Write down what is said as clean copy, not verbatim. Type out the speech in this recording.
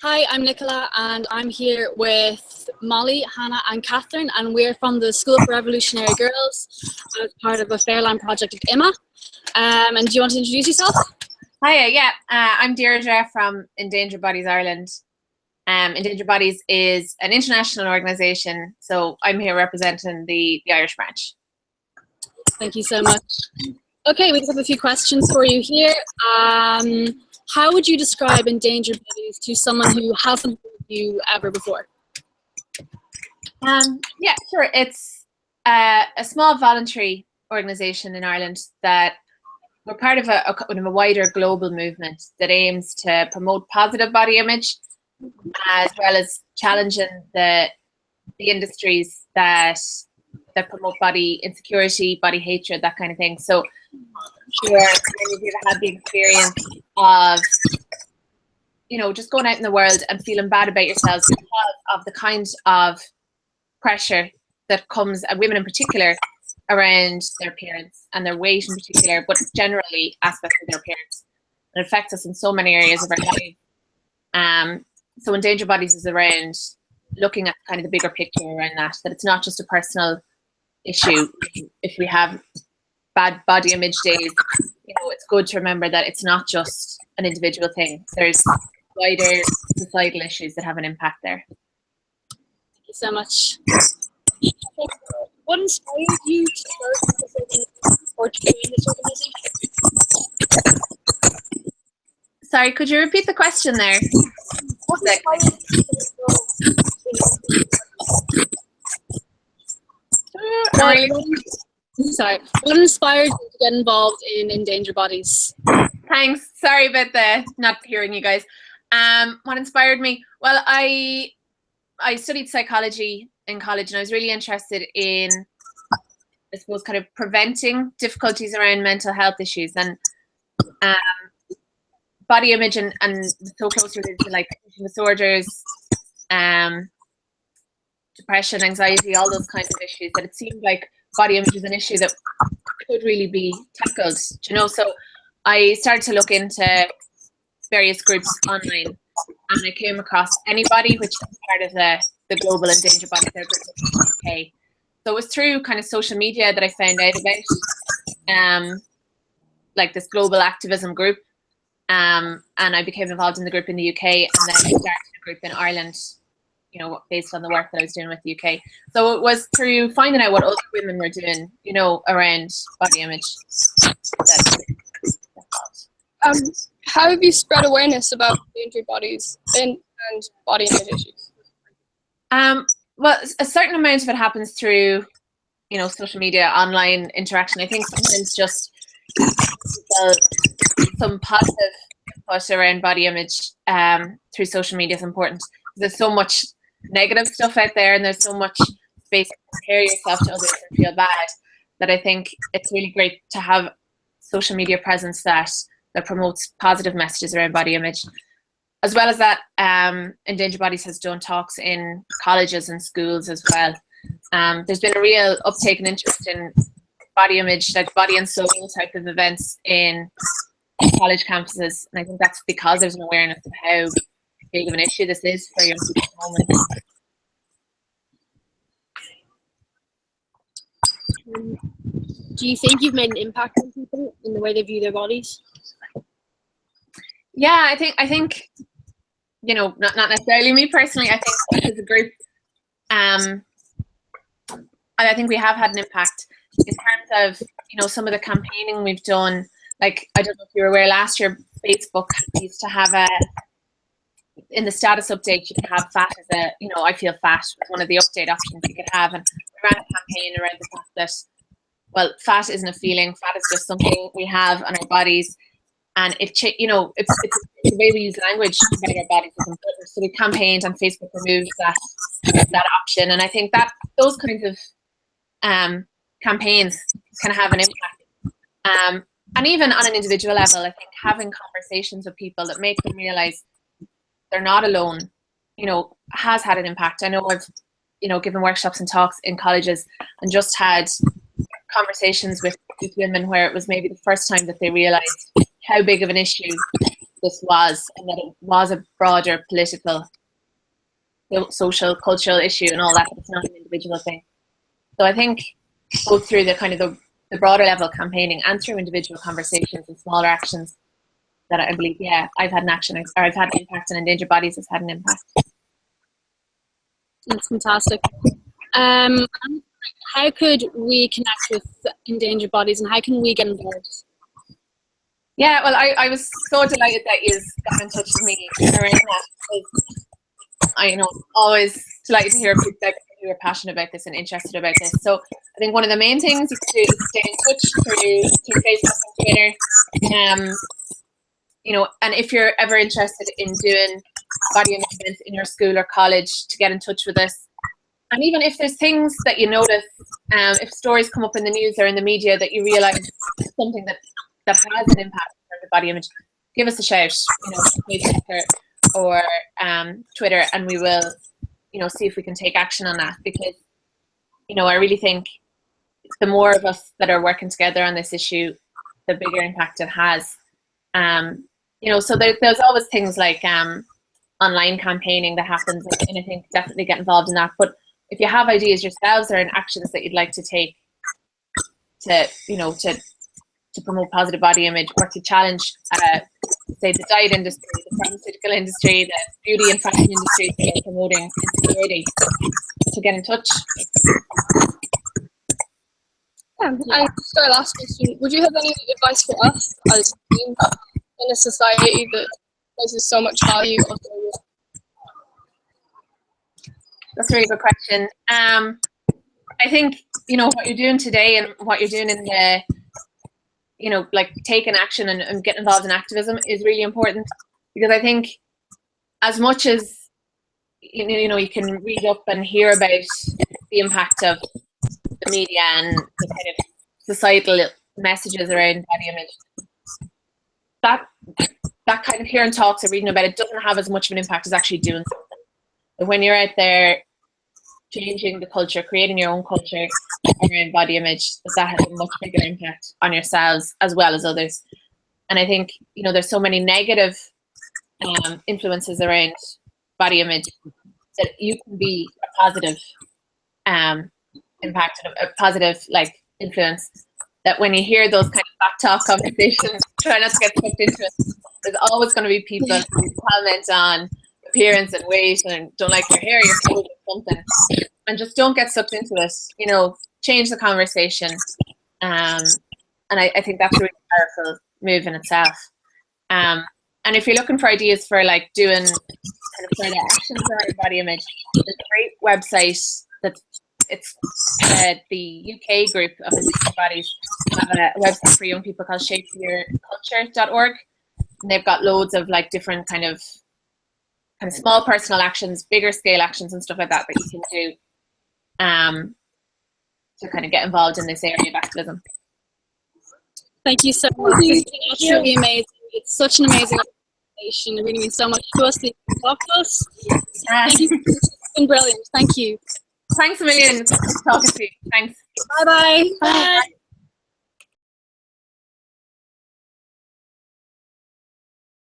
Hi, I'm Nicola, and I'm here with Molly, Hannah, and Catherine, and we're from the School for Revolutionary Girls as part of a Fairline project at IMA. And do you want to introduce yourself? Hiya, yeah. I'm Deirdre from Endangered Bodies Ireland. Endangered Bodies is an international organisation, so I'm here representing the Irish branch. Thank you so much. Okay, we just have a few questions for you here. How would you describe Endangered Bodies to someone who hasn't heard of you ever before? Yeah, sure. It's a small voluntary organisation in Ireland that we're part of a wider global movement that aims to promote positive body image, as well as challenging the industries that promote body insecurity, body hatred, that kind of thing. So sure, many of you have had the experience of, just going out in the world and feeling bad about yourselves because of the kind of pressure that comes, and women in particular, around their appearance and their weight in particular, but generally aspects of their appearance. It affects us in so many areas of our life. So Endangered Bodies is around looking at kind of the bigger picture around that it's not just a personal issue. If we have bad body image days, it's good to remember that it's not just an individual thing. There's wider societal issues that have an impact there. Thank you so much. What inspired you to start this organization or to join this organization? Sorry, could you repeat the question there? What inspired you What inspired you to get involved in Endangered Bodies? Thanks. Sorry about the not hearing you guys. What inspired me? Well, I studied psychology in college, and I was really interested in, I suppose, kind of preventing difficulties around mental health issues, and body image and so closely related to like eating disorders, depression, anxiety, all those kinds of issues, that it seemed like body image was an issue that could really be tackled, so I started to look into various groups online, and I came across Anybody, which is part of the global Endangered Bodies group in the UK. So it was through kind of social media that I found out about like this global activism group, and I became involved in the group in the UK, and then I started a group in Ireland, based on the work that I was doing with the UK. So it was through finding out what other women were doing, around body image. How have you spread awareness about Endangered Bodies and body image issues? Well, a certain amount of it happens through, social media, online interaction. I think sometimes just some positive input around body image through social media is important. There's so much negative stuff out there, and there's so much space to compare yourself to others and feel bad, that I think it's really great to have social media presence that promotes positive messages around body image. As well as that, Endangered Bodies has done talks in colleges and schools as well. There's been a real uptake and interest in body image, like body and soul type of events in college campuses, and I think that's because there's an awareness of how big of an issue this is for young people at the moment. Do you think you've made an impact on people in the way they view their bodies? Yeah, I think not necessarily me personally. I think as a group, I think we have had an impact in terms of some of the campaigning we've done. Like, I don't know if you were aware, last year Facebook used to have in the status update, you could have fat as I feel fat was one of the update options you could have, and we ran a campaign around the fact that, well, fat isn't a feeling, fat is just something we have on our bodies, and it's the way we use language about our bodies is important. So we campaigned, and Facebook removed that option, and I think that those kinds of campaigns can have an impact. And even on an individual level, I think having conversations with people that make them realize they're not alone, has had an impact. I know I've, given workshops and talks in colleges and just had conversations with women where it was maybe the first time that they realized how big of an issue this was, and that it was a broader political, social, cultural issue and all that, but it's not an individual thing. So I think both through the kind of the broader level campaigning and through individual conversations and smaller actions, that I believe, yeah, I've had an action, or I've had an impact, and Endangered Bodies has had an impact. That's fantastic. How could we connect with Endangered Bodies, and how can we get involved? Yeah, well, I was so delighted that you got in touch with me around that, because I always delighted to hear people who are passionate about this and interested about this. So I think one of the main things you can do is stay in touch through Facebook and Twitter. And if you're ever interested in doing body image events in your school or college, to get in touch with us. And even if there's things that you notice, if stories come up in the news or in the media that you realise something that has an impact on the body image, give us a shout, Facebook or Twitter, and we will, see if we can take action on that. Because, I really think the more of us that are working together on this issue, the bigger impact it has. So there's always things like online campaigning that happens, and I think definitely get involved in that. But if you have ideas yourselves or in actions that you'd like to take to promote positive body image, or to challenge, say, the diet industry, the pharmaceutical industry, the beauty and fashion industry that are promoting insecurity, to get in touch. And sorry, last question. Would you have any advice for us as in a society that places so much value on That's a really good question. I think, what you're doing today and what you're doing in the, like taking action and getting involved in activism is really important, because I think as much as, you can read up and hear about the impact of the media and the kind of societal messages around body image, that kind of hearing talks or reading about it doesn't have as much of an impact as actually doing something. But when you're out there changing the culture, creating your own culture around body image, that has a much bigger impact on yourselves as well as others. And I think, there's so many negative influences around body image, that you can be a positive impact, a positive influence. That when you hear those kind of back talk conversations, try not to get sucked into it. There's always going to be people who comment on appearance and weight and don't like your hair, your clothes, or something, and just don't get sucked into it. Change the conversation, and I think that's a really powerful move in itself. And if you're looking for ideas for doing kind of further actions around body image, there's a great website it's the UK group of Endangered Bodies have a website for young people called shapeyourculture.org, and they've got loads of different kind of small personal actions, bigger scale actions and stuff like that you can do to kind of get involved in this area of activism. Thank you so much. It's been absolutely amazing. It's such an amazing organization. It really means so much to us that you can talk to us. Thank you. It's been brilliant. Thank you. Thanks a million. Talking to you. Thanks. Bye-bye. Bye.